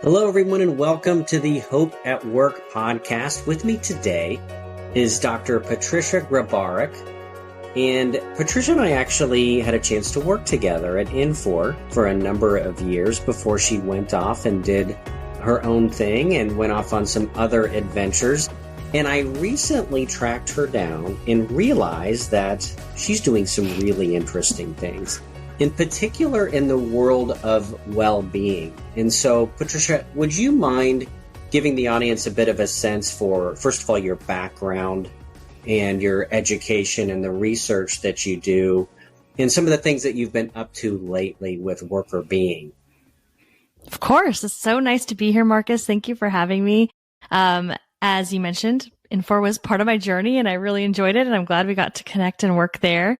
Hello, everyone, and welcome to the Hope at Work podcast. With me today is Dr. Patricia Grabarek. And Patricia and I actually had a chance to work together at Infor for a number of years before she went off and did her own thing and went off on some other adventures. And I recently tracked her down and realized that she's doing some really interesting things, in particular in the world of well-being. And so, Patricia, would you mind giving the audience a bit of a sense for, first of all, your background and your education and the research that you do and some of the things that you've been up to lately with worker being? Of course. It's so nice to be here, Marcus. Thank you for having me. As you mentioned, Infor was part of my journey and I really enjoyed it, and I'm glad we got to connect and work there.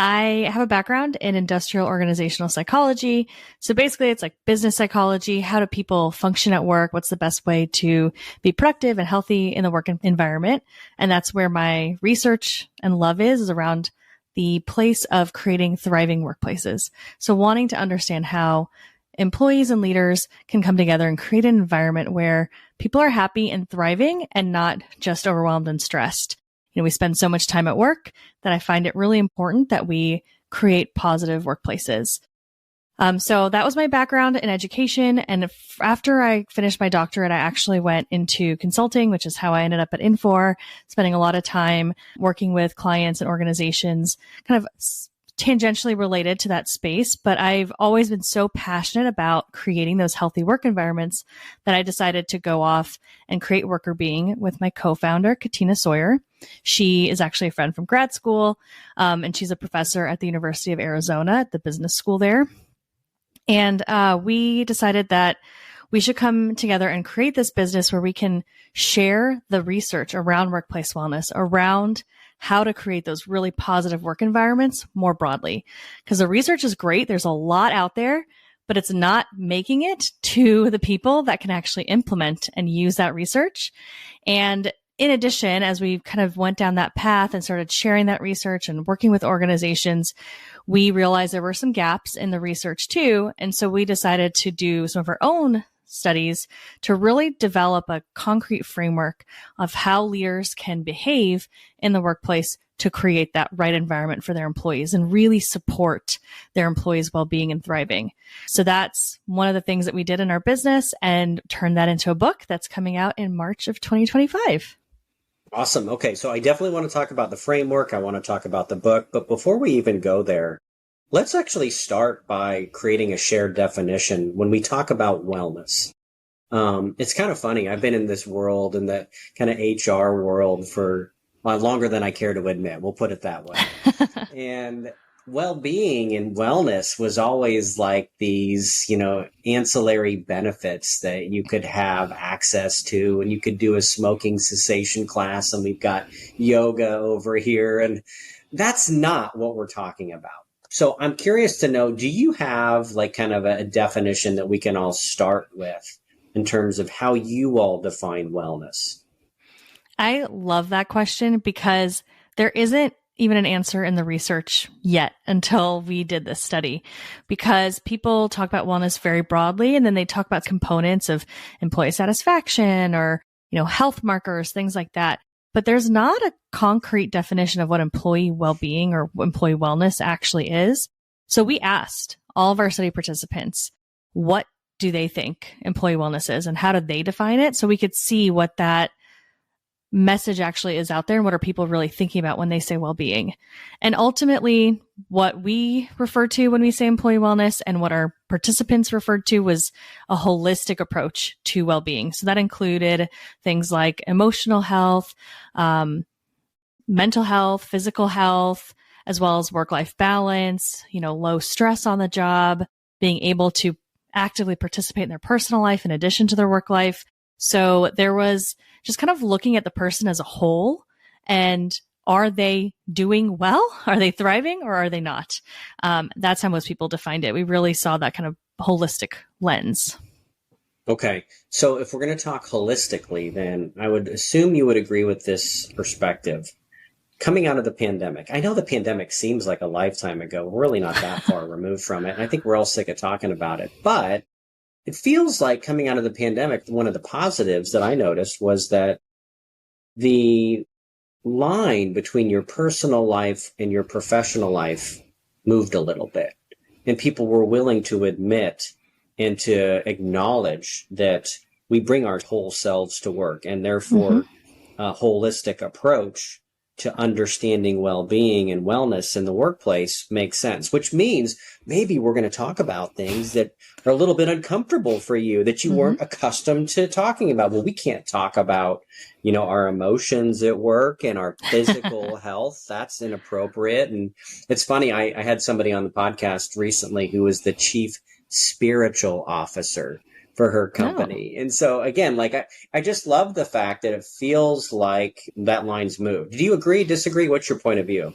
I have a background in industrial organizational psychology. So basically it's like business psychology. How do people function at work? What's the best way to be productive and healthy in the work environment? And that's where my research and love is around the place of creating thriving workplaces. So wanting to understand how employees and leaders can come together and create an environment where people are happy and thriving and not just overwhelmed and stressed. We spend so much time at work that I find it really important that we create positive workplaces. So that was my background in education. And after I finished my doctorate, I actually went into consulting, which is how I ended up at Infor, spending a lot of time working with clients and organizations, kind of tangentially related to that space. But I've always been so passionate about creating those healthy work environments that I decided to go off and create Worker Being with my co-founder, Katina Sawyer. She is actually a friend from grad school, and she's a professor at the University of Arizona at the business school there. And we decided that we should come together and create this business where we can share the research around workplace wellness, around how to create those really positive work environments more broadly. Because the research is great. There's a lot out there, but it's not making it to the people that can actually implement and use that research. And in addition, as we kind of went down that path and started sharing that research and working with organizations, we realized there were some gaps in the research too. And so we decided to do some of our own studies to really develop a concrete framework of how leaders can behave in the workplace to create that right environment for their employees and really support their employees' well-being and thriving. So that's one of the things that we did in our business and turned that into a book that's coming out in March of 2025. Awesome. Okay, so I definitely want to talk about the framework. I want to talk about the book. But before we even go there, let's actually start by creating a shared definition when we talk about wellness. It's kind of funny. I've been in this world, in the kind of HR world, for longer than I care to admit. We'll put it that way. And well-being and wellness was always like these, ancillary benefits that you could have access to, and you could do a smoking cessation class, and we've got yoga over here. And that's not what we're talking about. So I'm curious to know, do you have like kind of a definition that we can all start with in terms of how you all define wellness? I love that question because there isn't even an answer in the research yet until we did this study, because people talk about wellness very broadly and then they talk about components of employee satisfaction or, health markers, things like that. But there's not a concrete definition of what employee well-being or employee wellness actually is. So we asked all of our study participants, what do they think employee wellness is and how do they define it? So we could see what that message actually is out there and what are people really thinking about when they say well-being. And ultimately, what we refer to when we say employee wellness and what our participants referred to was a holistic approach to well-being. So that included things like emotional health, mental health, physical health, as well as work-life balance, low stress on the job, being able to actively participate in their personal life in addition to their work life. So there was just kind of looking at the person as a whole and are they doing well? Are they thriving or are they not? That's how most people defined it. We really saw that kind of holistic lens. Okay. So if we're going to talk holistically, then I would assume you would agree with this perspective. Coming out of the pandemic, I know the pandemic seems like a lifetime ago. We're really not that far removed from it. And I think we're all sick of talking about it. But it feels like coming out of the pandemic, one of the positives that I noticed was that the line between your personal life and your professional life moved a little bit. And people were willing to admit and to acknowledge that we bring our whole selves to work, and therefore a holistic approach to understanding well-being and wellness in the workplace makes sense, which means maybe we're going to talk about things that are a little bit uncomfortable for you that you weren't accustomed to talking about. Well, we can't talk about, our emotions at work and our physical health. That's inappropriate. And it's funny. I had somebody on the podcast recently who was the chief spiritual officer for her company. And so again, I just love the fact that it feels like that line's moved. Do you agree, disagree? What's your point of view?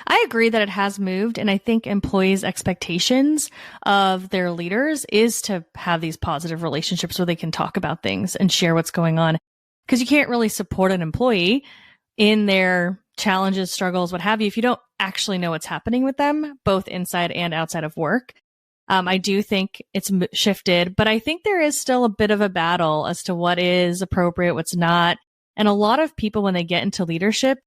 I agree that it has moved. And I think employees' expectations of their leaders is to have these positive relationships where they can talk about things and share what's going on. Because you can't really support an employee in their challenges, struggles, what have you, if you don't actually know what's happening with them, both inside and outside of work. I do think it's shifted, but I think there is still a bit of a battle as to what is appropriate, what's not. And a lot of people, when they get into leadership,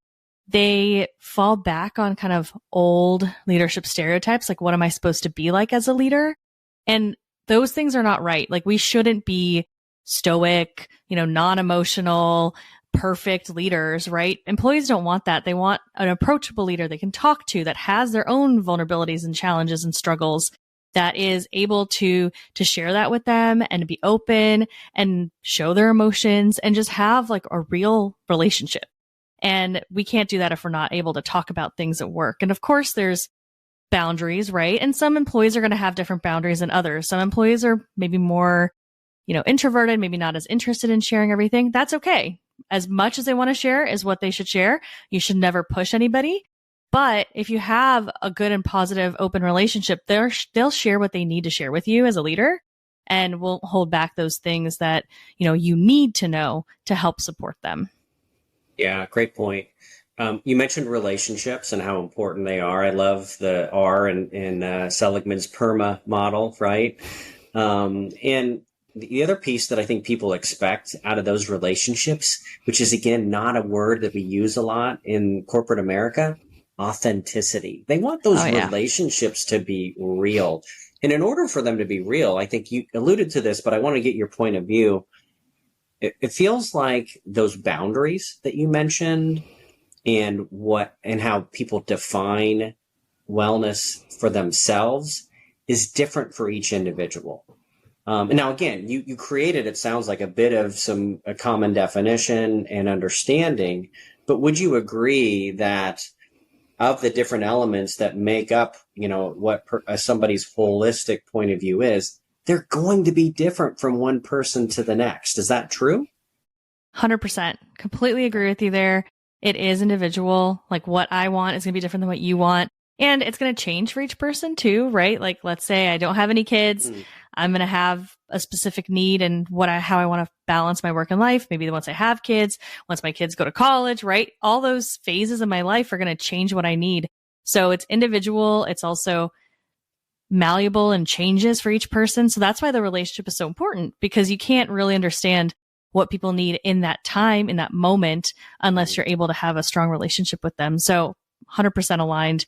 they fall back on kind of old leadership stereotypes. Like, what am I supposed to be like as a leader? And those things are not right. Like, we shouldn't be stoic, non-emotional, perfect leaders, right? Employees don't want that. They want an approachable leader they can talk to that has their own vulnerabilities and challenges and struggles, that is able to share that with them and to be open and show their emotions and just have like a real relationship. And we can't do that if we're not able to talk about things at work. And of course, there's boundaries, right? And some employees are going to have different boundaries than others. Some employees are maybe more, introverted, maybe not as interested in sharing everything. That's okay. As much as they want to share is what they should share. You should never push anybody. But if you have a good and positive open relationship, they'll share what they need to share with you as a leader, and won't hold back those things that, you need to know to help support them. Yeah, great point. You mentioned relationships and how important they are. I love the R in Seligman's PERMA model, right? And the other piece that I think people expect out of those relationships, which is, again, not a word that we use a lot in corporate America, authenticity. They want those relationships to be real. And in order for them to be real, I think you alluded to this, but I want to get your point of view. It feels like those boundaries that you mentioned and how people define wellness for themselves is different for each individual. And now, again, you created, it sounds like, a bit of a common definition and understanding, but would you agree that of the different elements that make up, what somebody's holistic point of view is, they're going to be different from one person to the next. Is that true? 100%. Completely agree with you there. It is individual. Like, what I want is going to be different than what you want. And it's going to change for each person too, right? Like, let's say I don't have any kids. I'm going to have a specific need and how I want to balance my work and life. Maybe once I have kids, once my kids go to college, right? All those phases of my life are going to change what I need. So it's individual. It's also malleable and changes for each person. So that's why the relationship is so important, because you can't really understand what people need in that time, in that moment, unless you're able to have a strong relationship with them. So 100% aligned.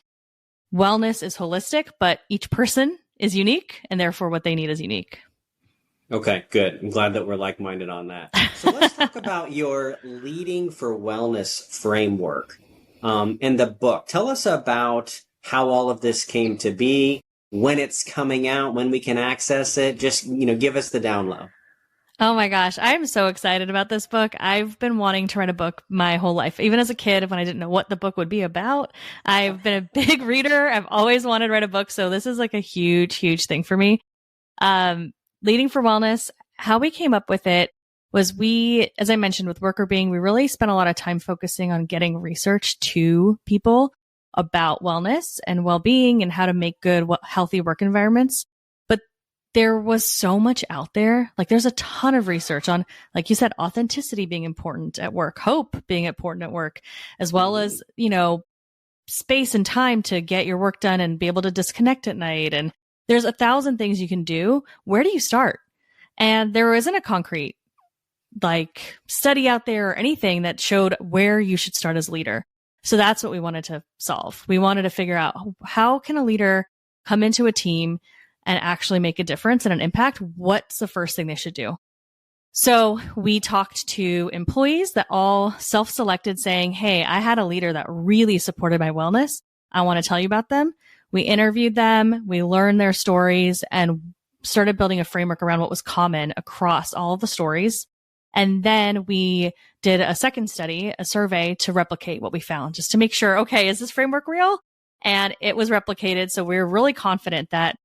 Wellness is holistic, but each person is unique, and therefore what they need is unique. Okay, good. I'm glad that we're like-minded on that. So let's talk about your Leading for Wellness framework in the book. Tell us about how all of this came to be, when it's coming out, when we can access it. Just, give us the down low. Oh my gosh, I'm so excited about this book. I've been wanting to write a book my whole life. Even as a kid, when I didn't know what the book would be about, I've been a big reader. I've always wanted to write a book. So this is like a huge, huge thing for me. Leading for Wellness, how we came up with it was as I mentioned, with Worker Being, we really spent a lot of time focusing on getting research to people about wellness and well-being and how to make good, healthy work environments. There was so much out there. Like, there's a ton of research on, like you said, authenticity being important at work, hope being important at work, as well as, space and time to get your work done and be able to disconnect at night. And there's 1,000 things you can do. Where do you start? And there isn't a concrete like study out there or anything that showed where you should start as a leader. So that's what we wanted to solve. We wanted to figure out how can a leader come into a team and actually make a difference and an impact? What's the first thing they should do? So we talked to employees that all self-selected saying, hey, I had a leader that really supported my wellness. I want to tell you about them. We interviewed them. We learned their stories and started building a framework around what was common across all of the stories. And then we did a second study, a survey to replicate what we found, just to make sure, okay, is this framework real? And it was replicated. So we're really confident that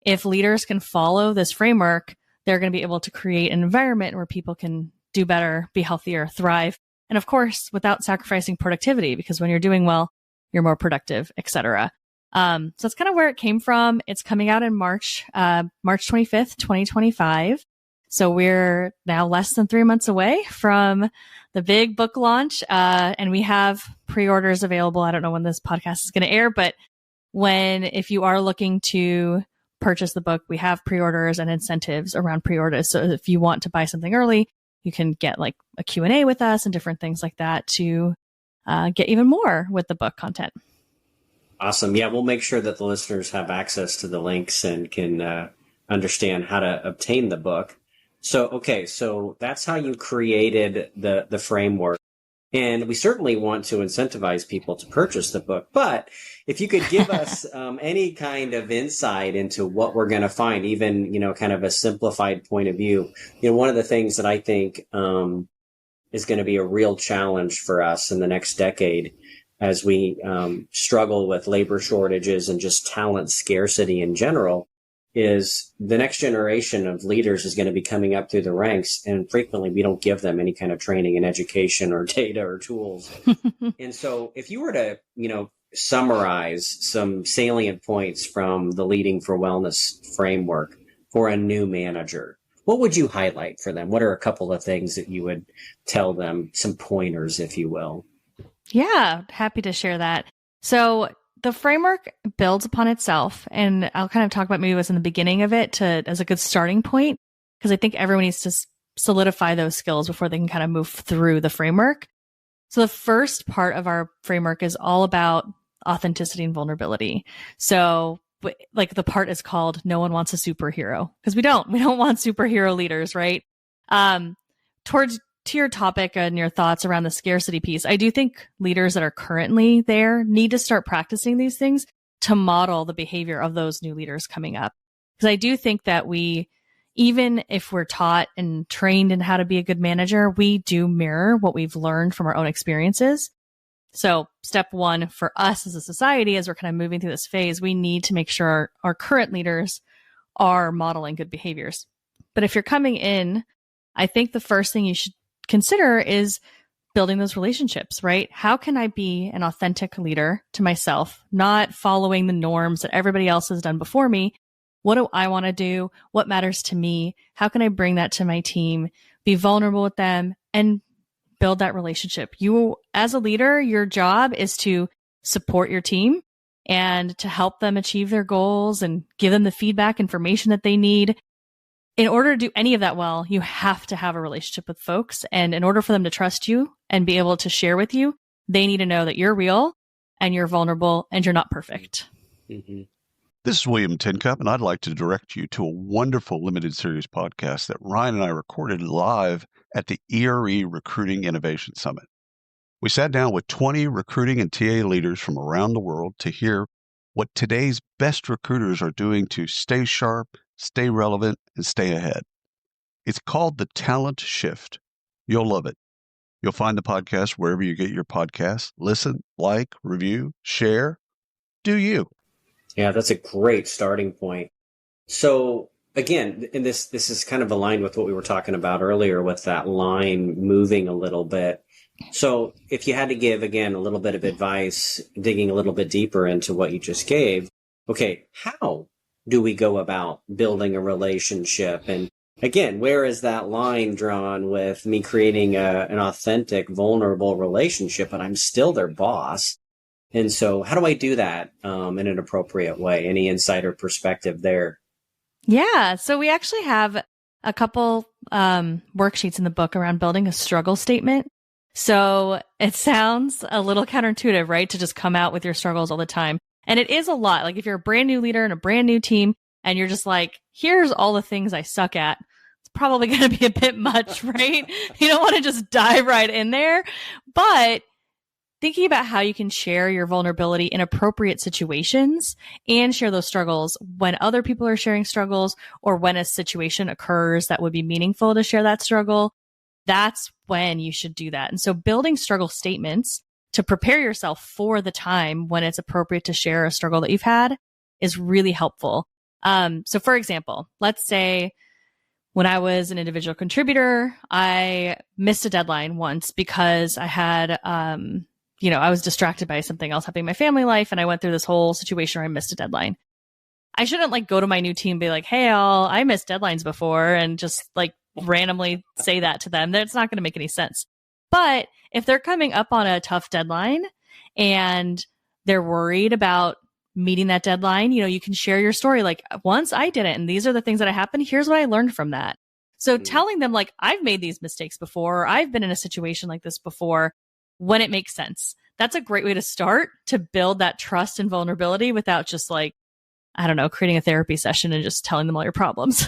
if leaders can follow this framework, they're going to be able to create an environment where people can do better, be healthier, thrive. And of course, without sacrificing productivity, because when you're doing well, you're more productive, et cetera. So that's kind of where it came from. It's coming out in March 25th, 2025. So we're now less than 3 months away from the big book launch. And we have pre-orders available. I don't know when this podcast is going to air, but if you are looking to purchase the book, we have pre-orders and incentives around pre-orders. So if you want to buy something early, you can get like a Q&A with us and different things like that to get even more with the book content. Awesome. Yeah, we'll make sure that the listeners have access to the links and can understand how to obtain the book. So that's how you created the framework. And we certainly want to incentivize people to purchase the book. But if you could give us any kind of insight into what we're going to find, even, kind of a simplified point of view, one of the things that I think is going to be a real challenge for us in the next decade as we struggle with labor shortages and just talent scarcity in general, is the next generation of leaders is going to be coming up through the ranks, and frequently we don't give them any kind of training and education or data or tools. And so if you were to, summarize some salient points from the Leading for Wellness framework for a new manager, what would you highlight for them? What are a couple of things that you would tell them, some pointers, if you will? Yeah, happy to share that. So the framework builds upon itself, and I'll kind of talk about maybe what's in the beginning of it as a good starting point, because I think everyone needs to solidify those skills before they can kind of move through the framework. So the first part of our framework is all about authenticity and vulnerability. So like the part is called "No one wants a superhero," because we don't want superhero leaders, right? To your topic and your thoughts around the scarcity piece, I do think leaders that are currently there need to start practicing these things to model the behavior of those new leaders coming up. Because I do think that even if we're taught and trained in how to be a good manager, we do mirror what we've learned from our own experiences. So step one for us as a society, as we're kind of moving through this phase, we need to make sure our current leaders are modeling good behaviors. But if you're coming in, I think the first thing you should consider is building those relationships, right? How can I be an authentic leader to myself, not following the norms that everybody else has done before me? What do I want to do? What matters to me? How can I bring that to my team, be vulnerable with them, and build that relationship? You, as a leader, your job is to support your team and to help them achieve their goals and give them the feedback, information that they need. In order to do any of that well, you have to have a relationship with folks. And in order for them to trust you and be able to share with you, they need to know that you're real and you're vulnerable and you're not perfect. Mm-hmm. This is William Tincup, and I'd like to direct you to a wonderful limited series podcast that Ryan and I recorded live at the ERE Recruiting Innovation Summit. We sat down with 20 recruiting and TA leaders from around the world to hear what today's best recruiters are doing to stay sharp, stay relevant, and stay ahead. It's called The Talent Shift. You'll love it. You'll find the podcast wherever you get your podcasts. Listen, like, review, share. Do you. Yeah, that's a great starting point. So again, and this is kind of aligned with what we were talking about earlier with that line moving a little bit. So if you had to give, again, a little bit of advice, digging a little bit deeper into what you just gave, okay, how do we go about building a relationship? And again, where is that line drawn with me creating an authentic, vulnerable relationship, but I'm still their boss? And so how do I do that in an appropriate way? Any insider perspective there? Yeah. So we actually have a couple worksheets in the book around building a struggle statement. So it sounds a little counterintuitive, right? To just come out with your struggles all the time. And it is a lot. Like if you're a brand new leader in a brand new team and you're just like, here's all the things I suck at, it's probably going to be a bit much, right? You don't want to just dive right in there. But thinking about how you can share your vulnerability in appropriate situations and share those struggles when other people are sharing struggles or when a situation occurs that would be meaningful to share that struggle, that's when you should do that. And so building struggle statements to prepare yourself for the time when it's appropriate to share a struggle that you've had is really helpful. So for example, let's say when I was an individual contributor, I missed a deadline once because I had, I was distracted by something else happening in my family life. And I went through this whole situation where I missed a deadline. I shouldn't like go to my new team and be like, hey, I missed deadlines before and just like randomly say that to them. That's not going to make any sense. But if they're coming up on a tough deadline and they're worried about meeting that deadline, you can share your story. Like once I did it and these are the things that happened. Here's what I learned from that. So telling them like, I've made these mistakes before, or I've been in a situation like this before, when it makes sense. That's a great way to start to build that trust and vulnerability without just like, I don't know, creating a therapy session and just telling them all your problems.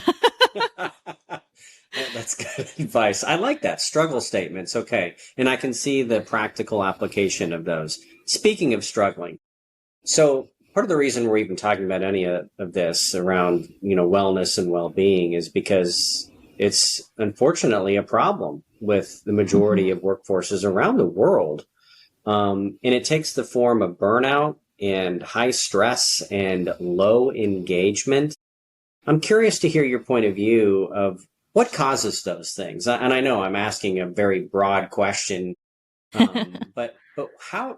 That's good advice. I like that. Struggle statements. Okay. And I can see the practical application of those. Speaking of struggling, so part of the reason we're even talking about any of this around, wellness and well-being is because it's unfortunately a problem with the majority of workforces around the world. And it takes the form of burnout and high stress and low engagement. I'm curious to hear your point of view of what causes those things. And I know I'm asking a very broad question, but how,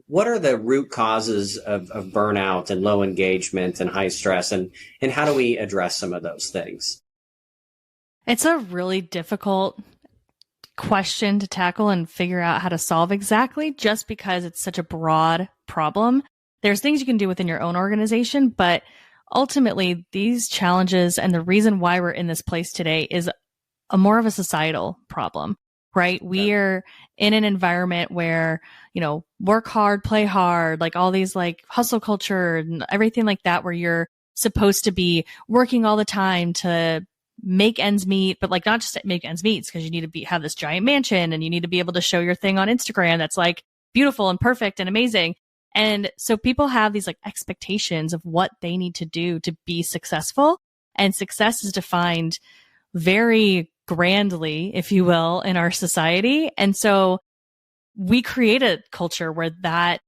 what are the root causes of burnout and low engagement and high stress, and how do we address some of those things? It's a really difficult question to tackle and figure out how to solve exactly, just because it's such a broad problem. There's things you can do within your own organization, but ultimately these challenges and the reason why we're in this place today is a more of a societal problem, right? Okay. We are in an environment where, work hard, play hard, like all these like hustle culture and everything like that, where you're supposed to be working all the time to make ends meet, but like not just make ends meet, because you need to have this giant mansion and you need to be able to show your thing on Instagram that's like beautiful and perfect and amazing. And so people have these like expectations of what they need to do to be successful. And success is defined very grandly, if you will, in our society. And so we create a culture where that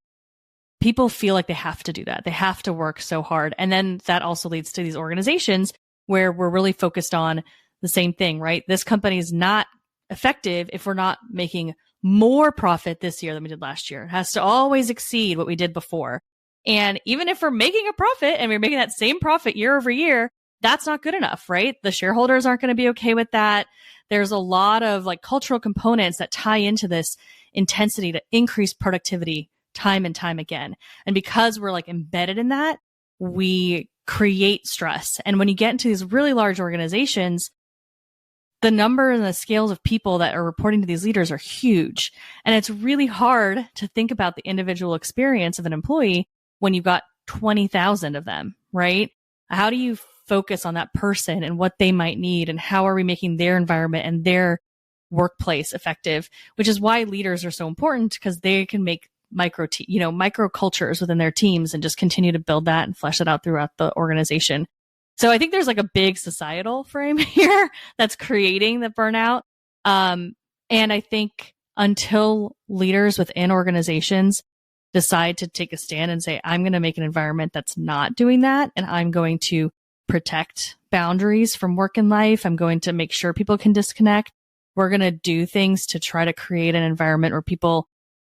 people feel like they have to do that. They have to work so hard. And then that also leads to these organizations where we're really focused on the same thing, right? This company is not effective if we're not making more profit this year than we did last year. It has to always exceed what we did before. And even if we're making a profit and we're making that same profit year over year, that's not good enough, right? The shareholders aren't going to be okay with that. There's a lot of like cultural components that tie into this intensity to increase productivity time and time again. And because we're like embedded in that, we create stress. And when you get into these really large organizations, the number and the scales of people that are reporting to these leaders are huge. And it's really hard to think about the individual experience of an employee when you've got 20,000 of them, right? How do you focus on that person and what they might need, and how are we making their environment and their workplace effective? Which is why leaders are so important, because they can make micro cultures within their teams and just continue to build that and flesh it out throughout the organization. So I think there's like a big societal frame here that's creating the burnout. And I think until leaders within organizations decide to take a stand and say, I'm going to make an environment that's not doing that, and I'm going to protect boundaries from work and life, I'm going to make sure people can disconnect. We're going to do things to try to create an environment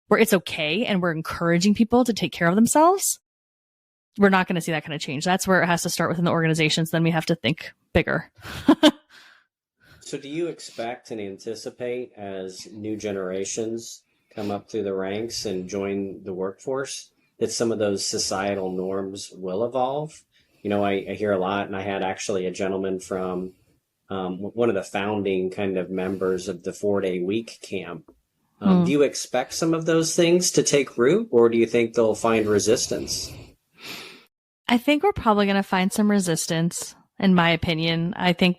where it's okay and we're encouraging people to take care of themselves. We're not going to see that kind of change. That's where it has to start within the organizations. Then we have to think bigger. So do you expect and anticipate, as new generations come up through the ranks and join the workforce, that some of those societal norms will evolve? I hear a lot, and I had actually a gentleman from one of the founding kind of members of the 4-day week camp. Hmm. Do you expect some of those things to take root, or do you think they'll find resistance? I think we're probably going to find some resistance, in my opinion. I think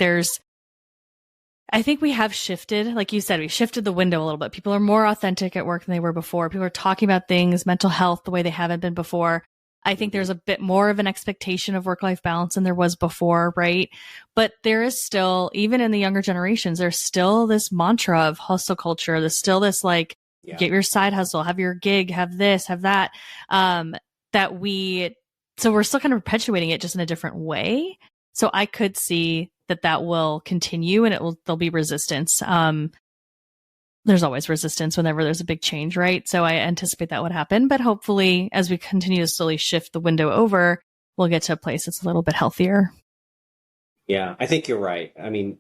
we have shifted. Like you said, we shifted the window a little bit. People are more authentic at work than they were before. People are talking about things, mental health, the way they haven't been before. I think there's a bit more of an expectation of work-life balance than there was before, right? But there is still, even in the younger generations, there's still this mantra of hustle culture. There's still this like, get your side hustle, have your gig, have this, have that, so we're still kind of perpetuating it just in a different way. So I could see that will continue and there'll be resistance. There's always resistance whenever there's a big change, right? So I anticipate that would happen, but hopefully as we continue to slowly shift the window over, we'll get to a place that's a little bit healthier. Yeah, I think you're right. I mean,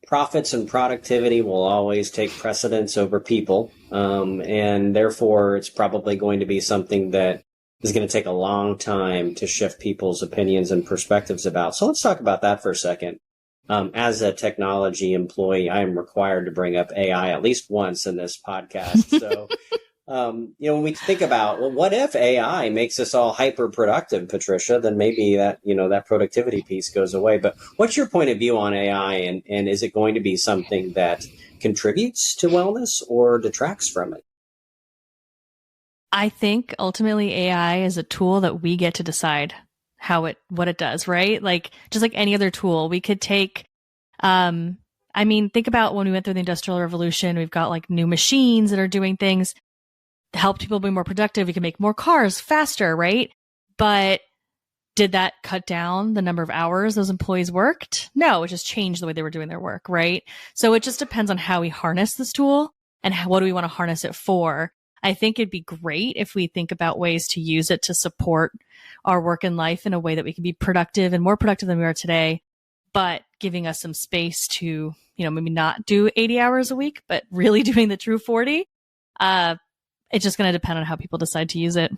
profits and productivity will always take precedence over people. And therefore it's probably going to be something that is going to take a long time to shift people's opinions and perspectives about. So let's talk about that for a second. As a technology employee, I am required to bring up AI at least once in this podcast. So, when we think about, well, what if AI makes us all hyper productive, Patricia, then maybe that, that productivity piece goes away. But what's your point of view on AI, and is it going to be something that contributes to wellness or detracts from it? I think ultimately AI is a tool that we get to decide what it does, right? Like just like any other tool, we could take, think about when we went through the Industrial Revolution, we've got like new machines that are doing things to help people be more productive. We can make more cars faster, right? But did that cut down the number of hours those employees worked? No, it just changed the way they were doing their work, right? So it just depends on how we harness this tool and what do we want to harness it for. I think it'd be great if we think about ways to use it to support our work and life in a way that we can be productive and more productive than we are today, but giving us some space to, maybe not do 80 hours a week, but really doing the true 40. It's just going to depend on how people decide to use it.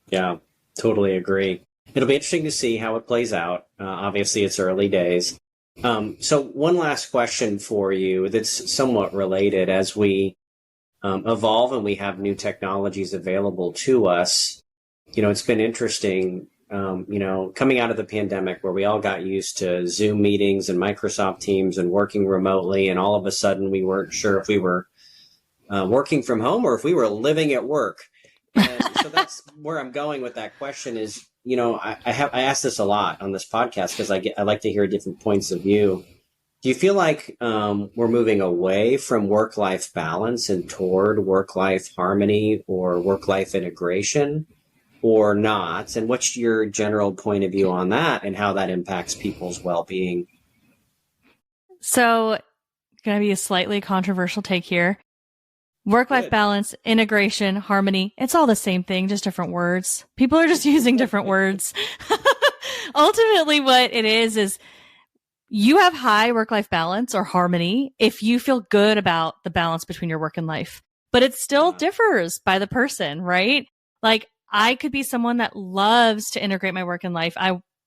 Yeah, totally agree. It'll be interesting to see how it plays out. Obviously, it's early days. So one last question for you that's somewhat related as we evolve and we have new technologies available to us. It's been interesting, coming out of the pandemic where we all got used to Zoom meetings and Microsoft Teams and working remotely. And all of a sudden we weren't sure if we were working from home or if we were living at work. And so that's where I'm going with that question is, I ask this a lot on this podcast because I like to hear different points of view. Do you feel like we're moving away from work-life balance and toward work-life harmony or work-life integration or not? And what's your general point of view on that and how that impacts people's well-being? So, going to be a slightly controversial take here. Work-life balance, integration, harmony, it's all the same thing, just different words. People are just using different words. Ultimately, what it is you have high work-life balance or harmony if you feel good about the balance between your work and life. But it still differs by the person, right? Like I could be someone that loves to integrate my work and life.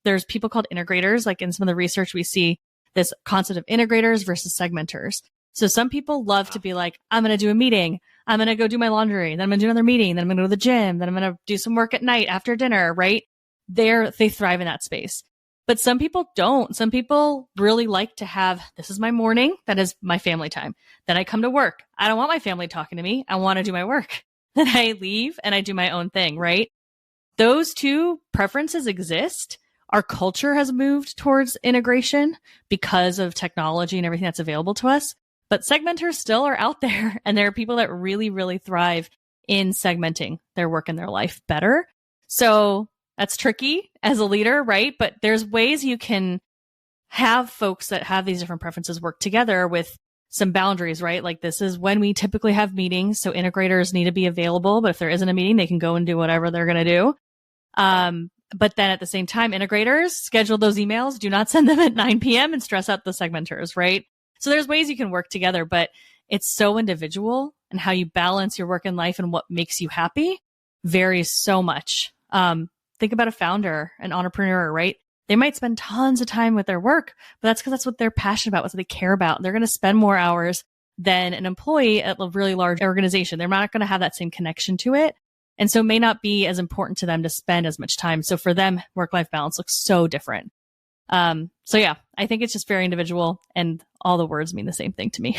There's people called integrators. Like in some of the research, we see this concept of integrators versus segmenters. So some people love to be like, I'm going to do a meeting. I'm going to go do my laundry. Then I'm going to do another meeting. Then I'm going to go to the gym. Then I'm going to do some work at night after dinner, right? They thrive in that space. But some people don't. Some people really like to have, this is my morning. That is my family time. Then I come to work. I don't want my family talking to me. I want to do my work. Then I leave and I do my own thing, right? Those two preferences exist. Our culture has moved towards integration because of technology and everything that's available to us. But segmenters still are out there. And there are people that really, really thrive in segmenting their work and their life better. So that's tricky as a leader, right? But there's ways you can have folks that have these different preferences work together with some boundaries, right? Like this is when we typically have meetings. So integrators need to be available, but if there isn't a meeting, they can go and do whatever they're going to do. But then at the same time, integrators schedule those emails. Do not send them at 9 p.m. and stress out the segmenters, right? So there's ways you can work together, but it's so individual, and how you balance your work and life and what makes you happy varies so much. Think about a founder, an entrepreneur, right? They might spend tons of time with their work, but that's because that's what they're passionate about, what they care about. They're going to spend more hours than an employee at a really large organization. They're not going to have that same connection to it. And so it may not be as important to them to spend as much time. So for them, work-life balance looks so different. So yeah, I think it's just very individual, and all the words mean the same thing to me.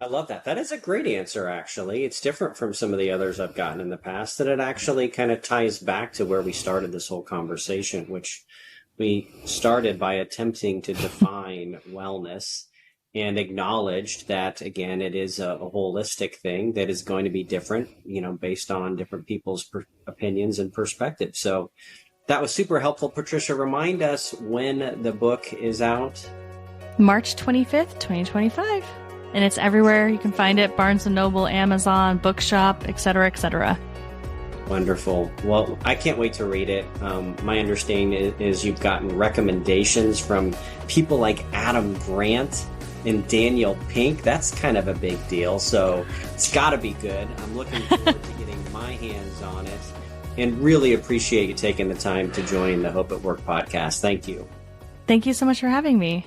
I love that. That is a great answer, actually. It's different from some of the others I've gotten in the past, that it actually kind of ties back to where we started this whole conversation, which we started by attempting to define wellness and acknowledged that, again, it is a holistic thing that is going to be different, based on different people's opinions and perspectives. So that was super helpful. Patricia, remind us when the book is out. March 25th, 2025. And it's everywhere. You can find it, Barnes & Noble, Amazon, Bookshop, et cetera, et cetera. Wonderful. Well, I can't wait to read it. My understanding is you've gotten recommendations from people like Adam Grant and Daniel Pink. That's kind of a big deal. So it's got to be good. I'm looking forward to getting my hands on it, and really appreciate you taking the time to join the Hope at Work podcast. Thank you. Thank you so much for having me.